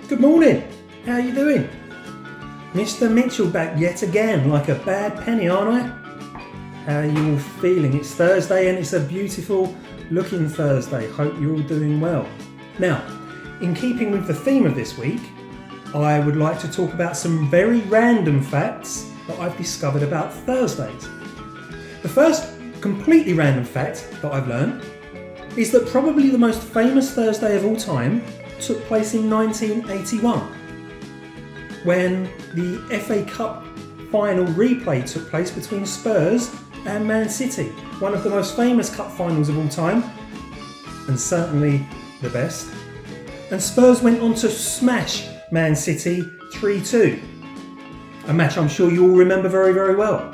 Good morning, how are you doing? Mr Mitchell back yet again, like a bad penny, aren't I? How are you all feeling? It's Thursday and it's a beautiful looking Thursday. Hope you're all doing well. Now, in keeping with the theme of this week, I would like to talk about some very random facts that I've discovered about Thursdays. The first completely random fact that I've learned is that probably the most famous Thursday of all time took place in 1981 when the FA Cup final replay took place between Spurs and Man City, one of the most famous cup finals of all time and certainly the best. And Spurs went on to smash Man City 3-2, a match I'm sure you all remember very, very well.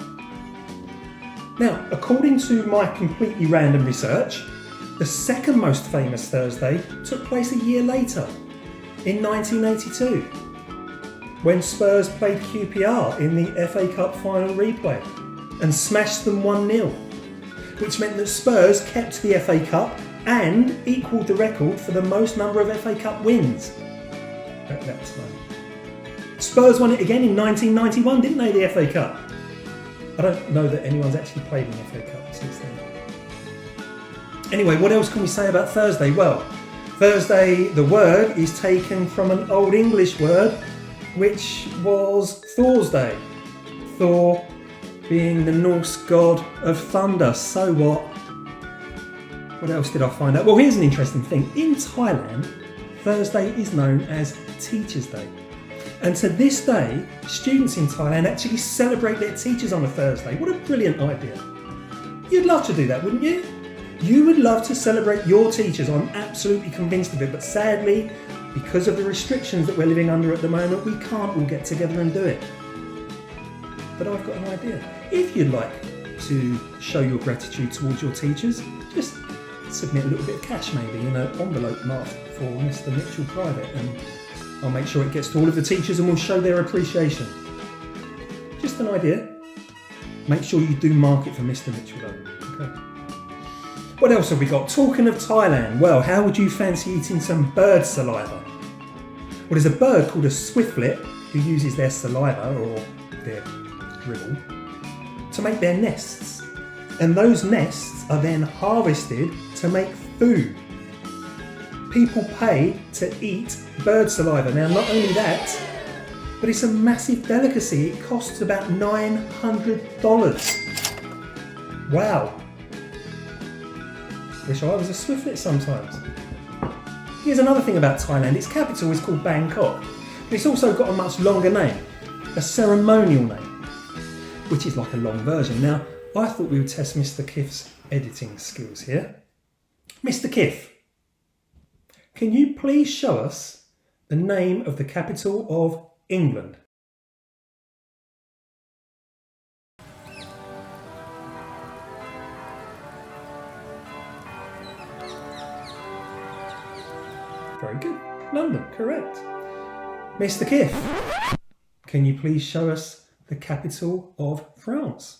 Now, according to my completely random research, the second most famous Thursday took place a year later, in 1982, when Spurs played QPR in the FA Cup final replay and smashed them 1-0, which meant that Spurs kept the FA Cup and equalled the record for the most number of FA Cup wins at that time. Spurs won it again in 1991, didn't they, the FA Cup? I don't know that anyone's actually played in the FA Cup since then. Anyway, what else can we say about Thursday? Well, Thursday, the word, is taken from an Old English word, which was Thor's Day. Thor being the Norse god of thunder. So what? What else did I find out? Well, here's an interesting thing. In Thailand, Thursday is known as Teachers' Day. And to this day, students in Thailand actually celebrate their teachers on a Thursday. What a brilliant idea. You'd love to do that, wouldn't you? You would love to celebrate your teachers, I'm absolutely convinced of it, but sadly, because of the restrictions that we're living under at the moment, we can't all get together and do it. But I've got an idea. If you'd like to show your gratitude towards your teachers, just submit a little bit of cash maybe in an envelope marked for Mr Mitchell Private, and I'll make sure it gets to all of the teachers and we'll show their appreciation. Just an idea. Make sure you do mark it for Mr Mitchell though, okay? What else have we got? Talking of Thailand, well, how would you fancy eating some bird saliva? Well, there's a bird called a swiftlet who uses their saliva, or their dribble, to make their nests. And those nests are then harvested to make food. People pay to eat bird saliva. Now, not only that, but it's a massive delicacy. It costs about $900. Wow. Wish I was a swiftlet sometimes. Here's another thing about Thailand. Its capital is called Bangkok, but it's also got a much longer name, a ceremonial name, which is like a long version. Now, I thought we would test Mr Kiff's editing skills here. Mr Kiff, can you please show us the name of the capital of England? Very good. London, correct. Mr Kiff, can you please show us the capital of France?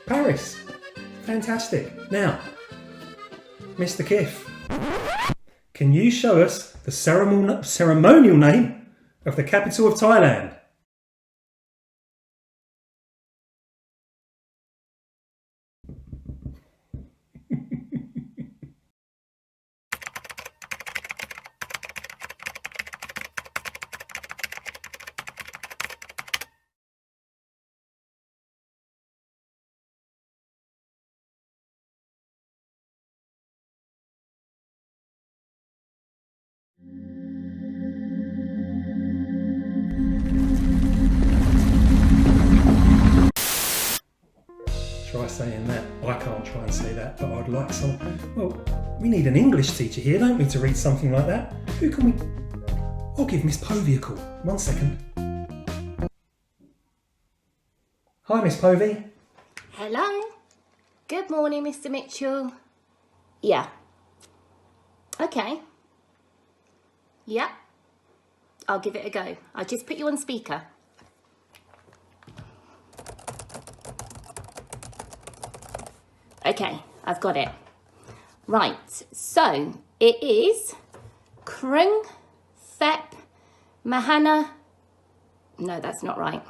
Paris. Fantastic. Now, Mr Kiff, can you show us the ceremonial name of the capital of Thailand? Try saying that. I can't try and say that, but I'd like some. Well, we need an English teacher here, don't we, to read something like that? Who can we... I'll give Miss Povey a call. 1 second. Hi, Miss Povey. Hello. Good morning, Mr Mitchell. Yeah. Okay. Yeah. I'll give it a go. I'll just put you on speaker. Okay, I've got it. Right, so it is Krung Thep Mahana. No, that's not right.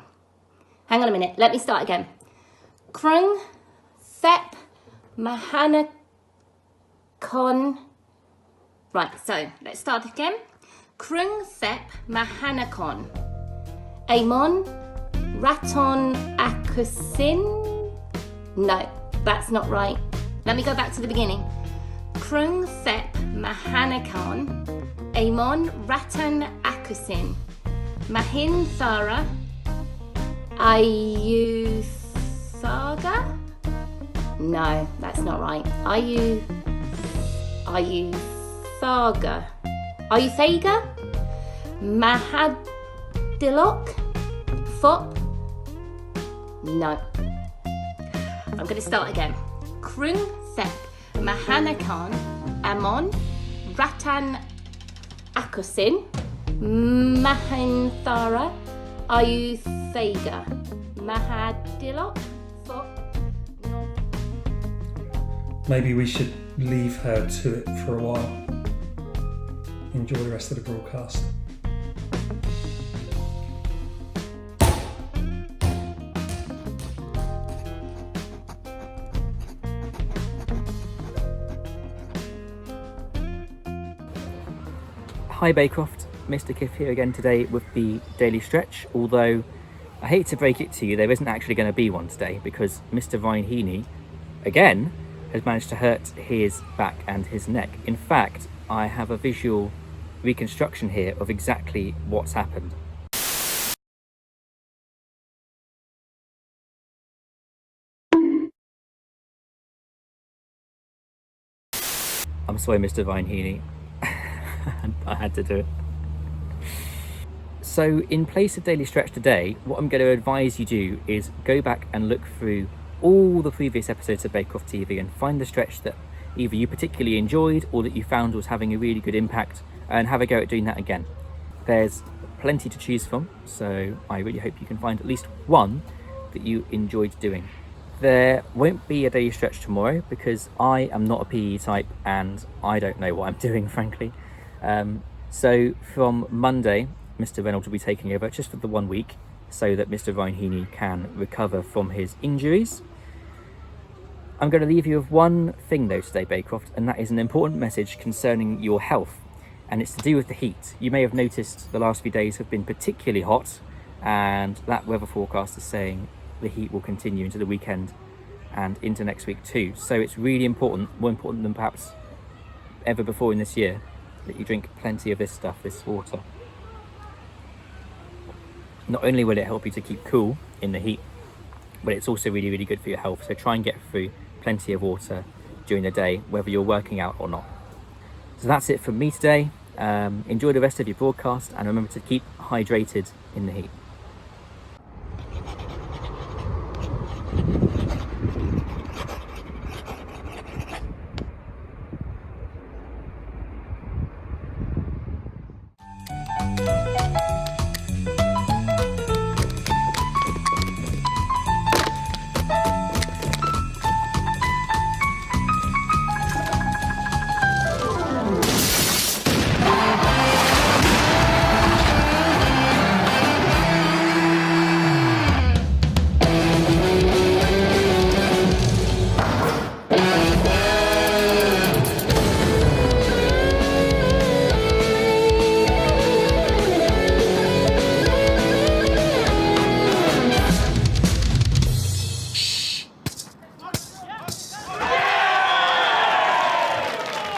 Hang on a minute, let me start again. Krung Thep Mahana Con. Right, so let's start again. Krung Thep Mahanakon. Amon Raton Akusin. No, that's not right. Let me go back to the beginning. Krung Thep Mahanakon. Amon Ratan Akusin. Mahin Thara. Ayuthaga? No, that's not right. Ayuthaga? Mahadilok? Fop? No. I'm going to start again. Krung Thep Mahanakan Amon Ratan Akusin Mahanthara Ayuthaga Mahadilok Fop. Maybe we should leave her to it for a while. Enjoy the rest of the broadcast. Hi Baycroft, Mr Kiff here again today with the daily stretch, although I hate to break it to you, there isn't actually going to be one today because Mr Ryan Heaney, again, has managed to hurt his back and his neck. In fact, I have a visual reconstruction here of exactly what's happened. I'm sorry, Mr Ryan Heaney. I had to do it. So in place of daily stretch today, what I'm going to advise you do is go back and look through all the previous episodes of Baycroft TV and find the stretch that either you particularly enjoyed or that you found was having a really good impact, and have a go at doing that again. There's plenty to choose from, so I really hope you can find at least one that you enjoyed doing. There won't be a daily stretch tomorrow because I am not a PE type and I don't know what I'm doing, frankly. So from Monday, Mr Reynolds will be taking over just for the 1 week so that Mr Ryan Heaney can recover from his injuries. I'm going to leave you with one thing though today, Baycroft, and that is an important message concerning your health, and it's to do with the heat. You may have noticed the last few days have been particularly hot, and that weather forecast is saying the heat will continue into the weekend and into next week too. So it's really important, more important than perhaps ever before in this year, that you drink plenty of this stuff, this water. Not only will it help you to keep cool in the heat, but it's also really, really good for your health. So try and get through plenty of water during the day, whether you're working out or not. So that's it from me today. Enjoy the rest of your broadcast and remember to keep hydrated in the heat.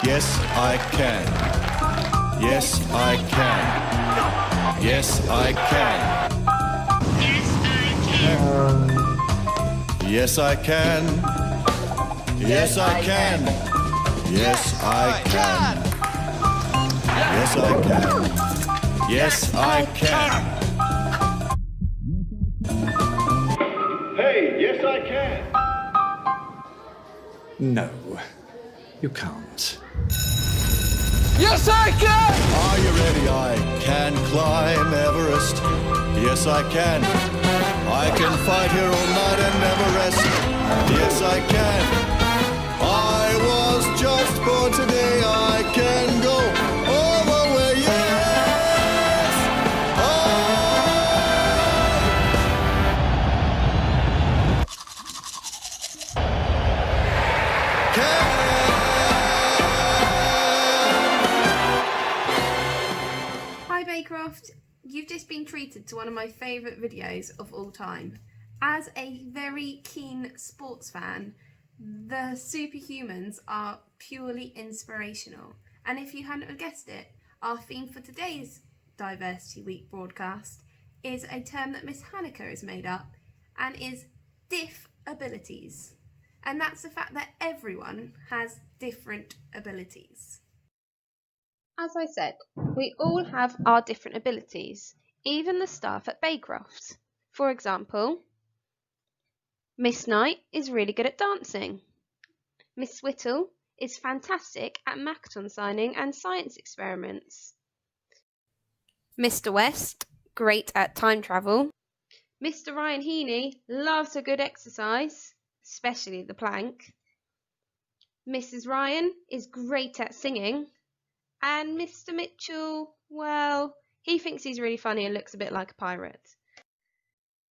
Yes, I can. Yes, I can. Yes, I can. Yes, I can. Yes, I can. Yes, I can. Yes, I can. Yes, I can. Hey, yes, I can. No, you can't. Yes, I can! Are you ready? I can climb Everest. Yes, I can. I can fight here all night and never rest. Yes, I can. related to one of my favourite videos of all time. As a very keen sports fan, the Superhumans are purely inspirational. And if you hadn't guessed it, our theme for today's Diversity Week broadcast is a term that Miss Hanneke has made up and is diff abilities. And that's the fact that everyone has different abilities. As I said, we all have our different abilities, even the staff at Baycroft. For example, Miss Knight is really good at dancing. Miss Whittle is fantastic at makaton signing and science experiments. Mr West, great at time travel. Mr Ryan Heaney loves a good exercise, especially the plank. Mrs Ryan is great at singing. And Mr Mitchell, well, he thinks he's really funny and looks a bit like a pirate.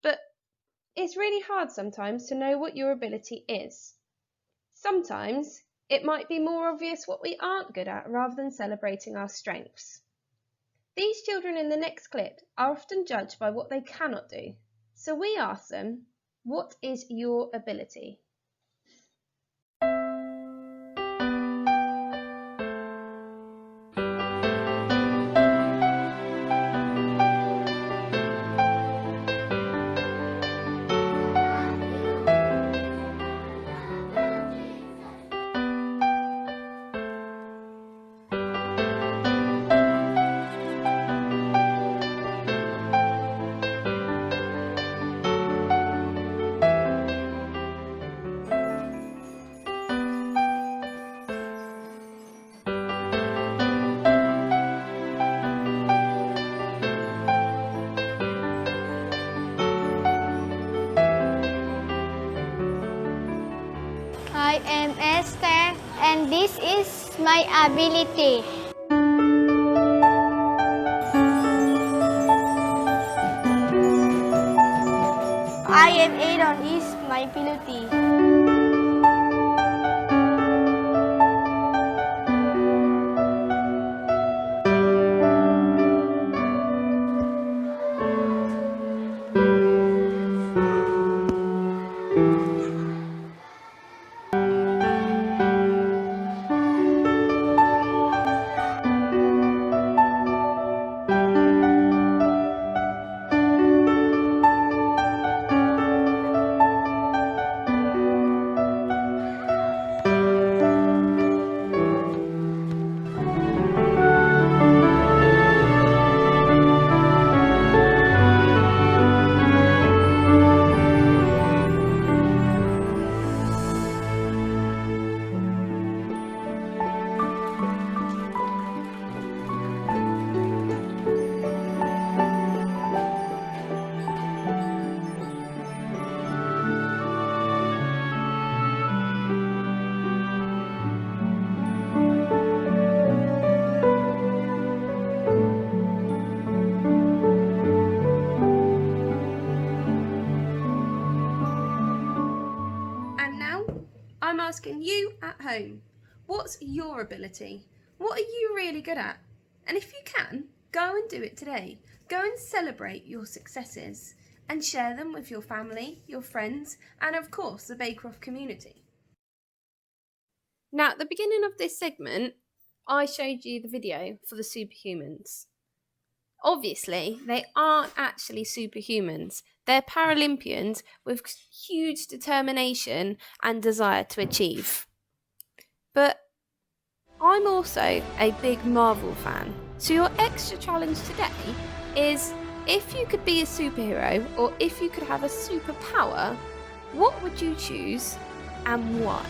But it's really hard sometimes to know what your ability is. Sometimes it might be more obvious what we aren't good at rather than celebrating our strengths. These children in the next clip are often judged by what they cannot do. So we ask them, what is your ability? I am Esther, and this is my ability. I am Aaron, is my ability. I'm asking you at home, what's your ability? What are you really good at? And if you can, go and do it today. Go and celebrate your successes and share them with your family, your friends, and of course the Baycroft community. Now at the beginning of this segment, I showed you the video for the Superhumans. Obviously, they aren't actually superhumans. They're Paralympians with huge determination and desire to achieve. But I'm also a big Marvel fan. So your extra challenge today is, if you could be a superhero or if you could have a superpower, what would you choose and why?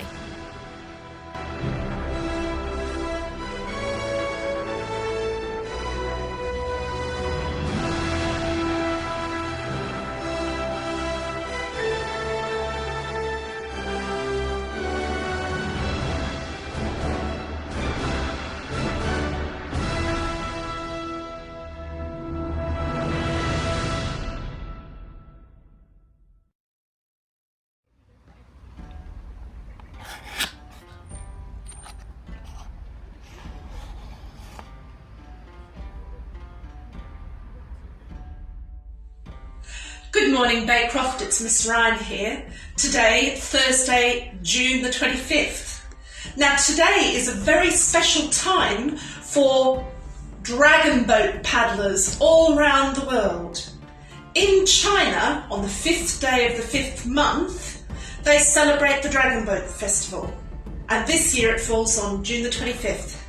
Good morning, Baycroft. It's Miss Ryan here. Today, Thursday, June the 25th. Now, today is a very special time for dragon boat paddlers all around the world. In China, on the 5th day of the 5th month, they celebrate the Dragon Boat Festival. And this year it falls on June the 25th.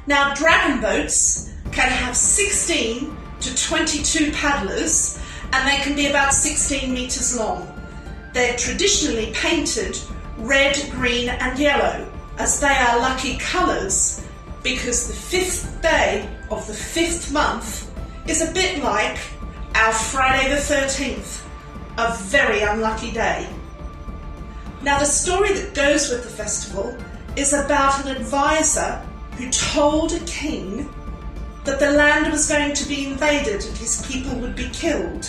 Now, dragon boats can have 16 to 22 paddlers, and they can be about 16 metres long. They're traditionally painted red, green and yellow, as they are lucky colours, because the 5th day of the 5th month is a bit like our Friday the 13th, a very unlucky day. Now, the story that goes with the festival is about an advisor who told a king that the land was going to be invaded and his people would be killed.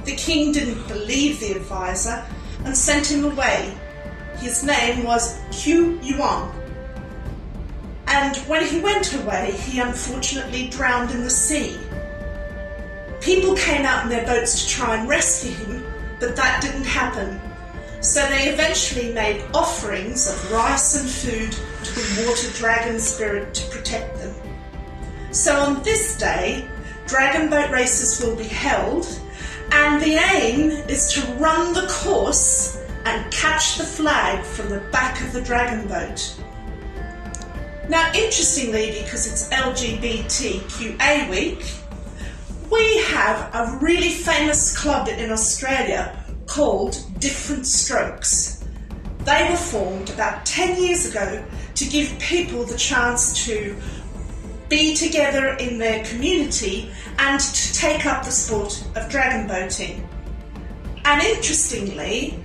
The king didn't believe the advisor and sent him away. His name was Q Yuan. And when he went away, he unfortunately drowned in the sea. People came out in their boats to try and rescue him, but that didn't happen. So they eventually made offerings of rice and food to the water dragon spirit to protect them. So on this day, dragon boat races will be held, and the aim is to run the course and catch the flag from the back of the dragon boat. Now, interestingly, because it's LGBTQA week, we have a really famous club in Australia called Different Strokes. They were formed about 10 years ago to give people the chance to be together in their community and to take up the sport of dragon boating. And interestingly,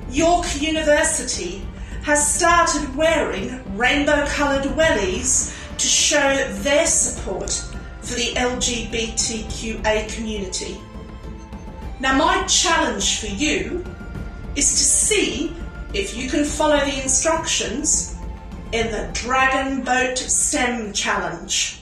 York University has started wearing rainbow-coloured wellies to show their support for the LGBTQA community. Now, my challenge for you is to see if you can follow the instructions in the Dragon Boat STEM Challenge.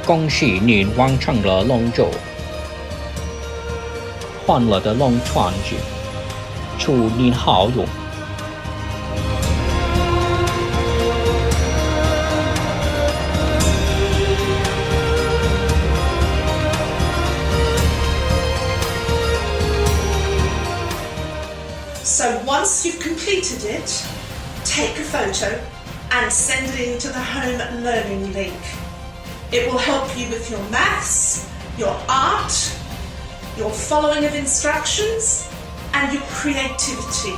恭喜您完成了龙舟，欢乐的龙船之，祝您好运。So once you've completed it, take a photo and send it into the home learning link. It will help you with your maths, your art, your following of instructions and your creativity.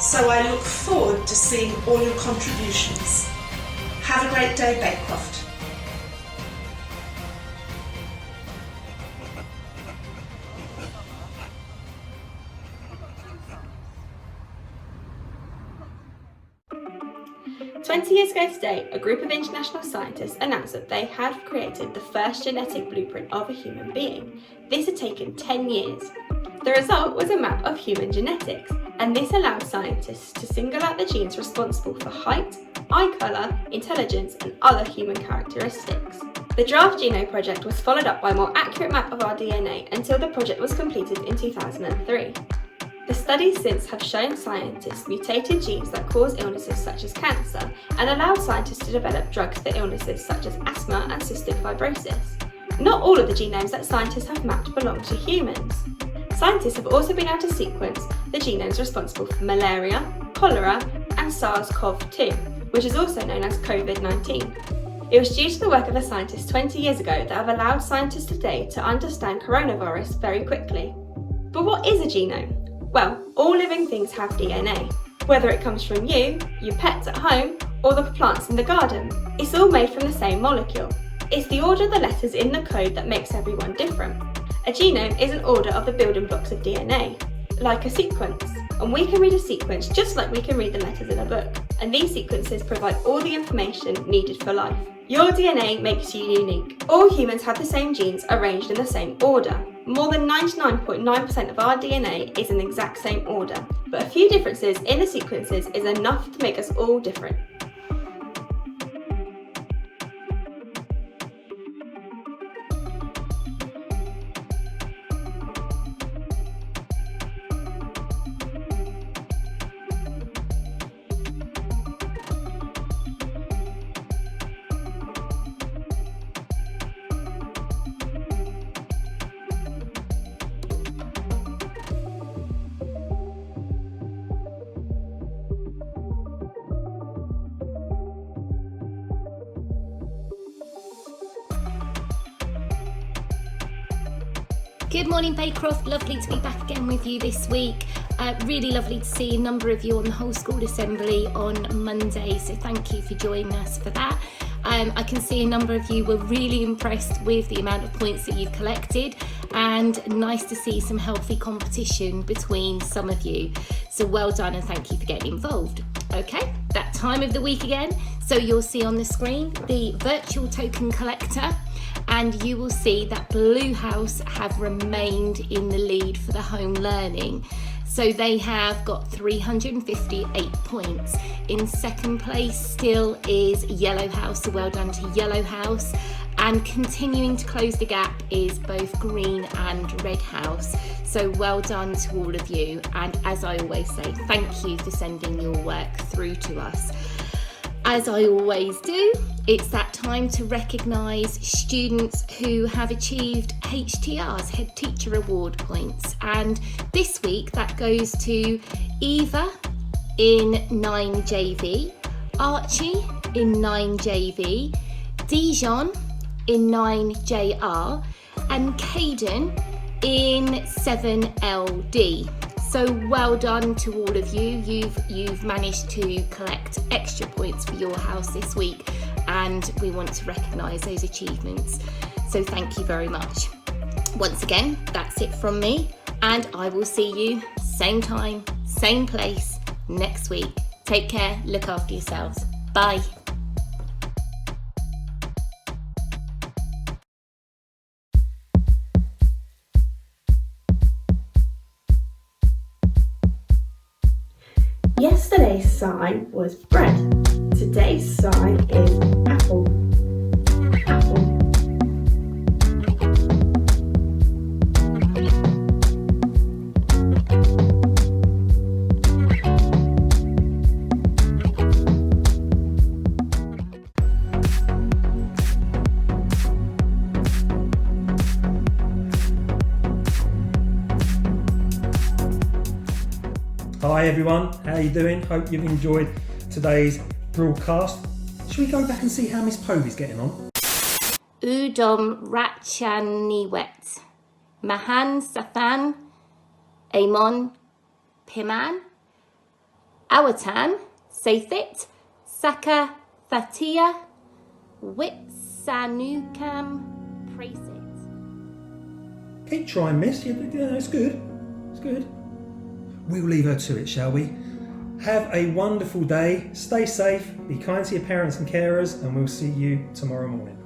So I look forward to seeing all your contributions. Have a great day, Baycroft. Years ago today, a group of international scientists announced that they had created the first genetic blueprint of a human being. This had taken 10 years. The result was a map of human genetics, and this allowed scientists to single out the genes responsible for height, eye colour, intelligence, and other human characteristics. The Draft Genome project was followed up by a more accurate map of our DNA until the project was completed in 2003. The studies since have shown scientists mutated genes that cause illnesses such as cancer and allow scientists to develop drugs for illnesses such as asthma and cystic fibrosis. Not all of the genomes that scientists have mapped belong to humans. Scientists have also been able to sequence the genomes responsible for malaria, cholera, and SARS-CoV-2, which is also known as COVID-19. It was due to the work of the scientists 20 years ago that have allowed scientists today to understand coronavirus very quickly. But what is a genome? Well, all living things have DNA. Whether it comes from you, your pets at home, or the plants in the garden, it's all made from the same molecule. It's the order of the letters in the code that makes everyone different. A genome is an order of the building blocks of DNA, like a sequence. And we can read a sequence just like we can read the letters in a book. And these sequences provide all the information needed for life. Your DNA makes you unique. All humans have the same genes arranged in the same order. More than 99.9% of our DNA is in the exact same order, but a few differences in the sequences is enough to make us all different. Good morning, Baycroft. Lovely to be back again with you this week. Really lovely to see a number of you on the whole school assembly on Monday, so thank you for joining us for that. I can see a number of you were really impressed with the amount of points that you've collected, and nice to see some healthy competition between some of you. So well done and thank you for getting involved. Okay, that time of the week again. So you'll see on the screen the virtual token collector, and you will see that Blue House have remained in the lead for the home learning. So they have got 358 points. In second place still is Yellow House, so well done to Yellow House. And continuing to close the gap is both Green and Red House. So well done to all of you. And as I always say, thank you for sending your work through to us. As I always do, it's that time to recognise students who have achieved HTRs, Head Teacher Award points. And this week that goes to Eva in 9JV, Archie in 9JV, Dijon in 9JR, and Caden in 7LD. So well done to all of you. You've managed to collect extra points for your house this week, and we want to recognise those achievements. So thank you very much. Once again, that's it from me, and I will see you same time, same place next week. Take care, look after yourselves. Bye. Yesterday's sign was bread. Today's sign is apple. Apple. Hi everyone, how you doing? Hope you've enjoyed today's broadcast. Should we go back and see how Miss Povey's getting on? Udom Ratchaniwet, Mahan Sathan, Amon Piman, Awatan, Sathit, Saka Thatia Witsanukam Prasit. Keep trying, miss. Yeah, it's good. It's good. We'll leave her to it, shall we? Have a wonderful day. Stay safe. Be kind to your parents and carers, and we'll see you tomorrow morning.